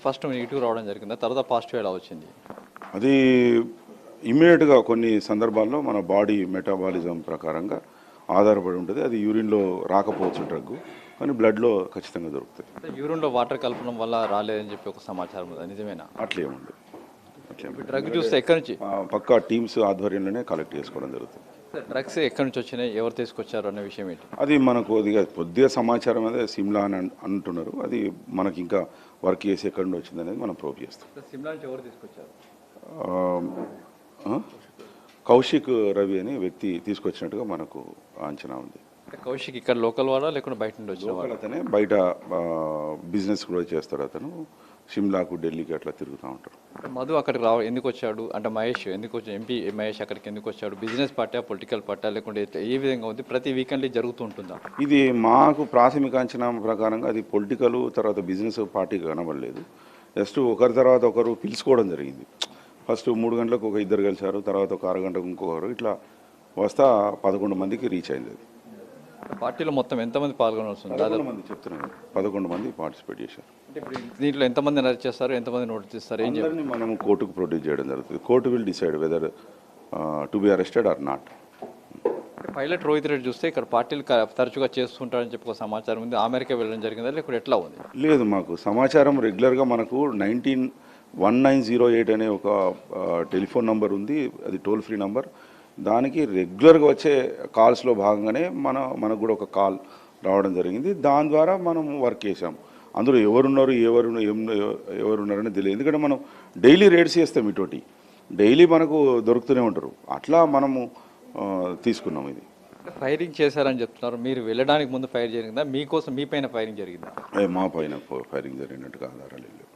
First negative రావడం జరిగిందా? తర్వాత పాజిటివ్ ఎలా వచ్చింది? అది ఇమ్మీడియట్గా కొన్ని సందర్భాల్లో మన బాడీ మెటాబాలిజం ప్రకారంగా ఆధారపడి ఉంటుంది. అది యూరిన్లో రాకపోవచ్చు డ్రగ్, కానీ బ్లడ్లో ఖచ్చితంగా దొరుకుతుంది. యూరిన్లో వాటర్ కలపడం వల్ల రాలేదని చెప్పి ఒక సమాచారం ఉంది, నిజమేనా? అట్లేముంది, డ్రగ్ చూస్తే ఎక్కడి నుంచి పక్కా టీమ్స్ ఆధ్వర్యంలోనే కలెక్ట్ చేసుకోవడం జరుగుతుంది. డ్రగ్స్ ఎక్కడి నుంచి వచ్చినాయి, ఎవరు తీసుకొచ్చారు అన్న విషయం ఏంటి? అది మనకు కొద్దిగా సమాచారం అదే సిమ్లా అని అంటున్నారు. అది మనకి ఇంకా వర్క్ చేసి ఎక్కడి నుంచి వచ్చింది అనేది మనం ప్రూవ్ చేస్తాం. సిమ్లా నుంచి ఎవరు తీసుకొచ్చారు? కౌశిక్ రవి అనే వ్యక్తి తీసుకొచ్చినట్టుగా మనకు అంచనా ఉంది. కౌశిక్ ఇక్కడ లోకల్ వాడా లేకుంటే బయట నుండి వచ్చిన వాడా? అతనే బయట బిజినెస్ కూడా చేస్తాడు. అతను షిమ్లాకు, ఢిల్లీకి అట్లా తిరుగుతూ ఉంటారు. మధు అక్కడికి ఎందుకు వచ్చాడు అంటే మహేష్ ఎందుకు వచ్చాడు, ఎంపీ మహేష్ అక్కడికి ఎందుకు వచ్చాడు? బిజినెస్ పార్టీ, పొలిటికల్ పార్టీ లేకుంటే ఏ విధంగా ఉంది? ప్రతి వీకెండ్లీ జరుగుతూ ఉంటుందా? ఇది మాకు ప్రాథమిక అంచనా ప్రకారంగా అది పొలిటికల్ తర్వాత బిజినెస్ పార్టీ కనబడలేదు. జస్ట్ ఒకరి తర్వాత ఒకరు పిలుచుకోవడం జరిగింది. ఫస్ట్ 3 గంటలకు ఒక ఇద్దరు కలిశారు, తర్వాత ఒక 6 గంటలకు ఇంకొకరు, ఇట్లా వస్తా 11 మందికి రీచ్ అయింది. అది పార్టీలో మొత్తం ఎంతమంది పాల్గొనాల్సింది? 11 మంది చెప్తున్నాను, 11 మంది పార్టిసిపేట్ చేశారు. అంటే ఇప్పుడు దీంట్లో ఎంతమంది అరెస్ట్ చేస్తారు, ఎంతమంది నోటీస్ ఇస్తారు? అందరినీ మనం కోర్టుకు ప్రొడ్యూస్ చేయడం జరుగుతుంది. Court will decide whether to be arrested or not. Pilot Rohit Reddy చూస్తే ఇక్కడ పార్టీలు తరచుగా చేస్తుంటారని చెప్పి ఒక సమాచారం ఉంది. అమెరికా వెళ్ళడం జరిగిందా లేకపోతే ఎట్లా ఉంది? లేదు, మాకు సమాచారం రెగ్యులర్గా మనకు 1908 అనే ఒక టెలిఫోన్ నంబర్ ఉంది. అది టోల్ ఫ్రీ నంబర్. దానికి రెగ్యులర్గా వచ్చే కాల్స్లో భాగంగానే మనకు కూడా ఒక కాల్ రావడం జరిగింది. దాని ద్వారా మనం వర్క్ చేసాం. అందులో ఎవరున్నారు ఎవరున్నారని తెలియదు. ఎందుకంటే మనం డైలీ రేడ్స్ చేస్తాం, ఇటువంటి డైలీ మనకు దొరుకుతూనే ఉంటారు. అట్లా మనము తీసుకున్నాం. ఇది ఫైరింగ్ చేశారని చెప్తున్నారు. మీరు వెళ్ళడానికి ముందు ఫైర్ జరిగిందా, మీకోసం మీ పైన ఫైరింగ్ జరిగిందా? మా పైన ఫైరింగ్ జరిగినట్టుగా ఆధారాలు లేవు.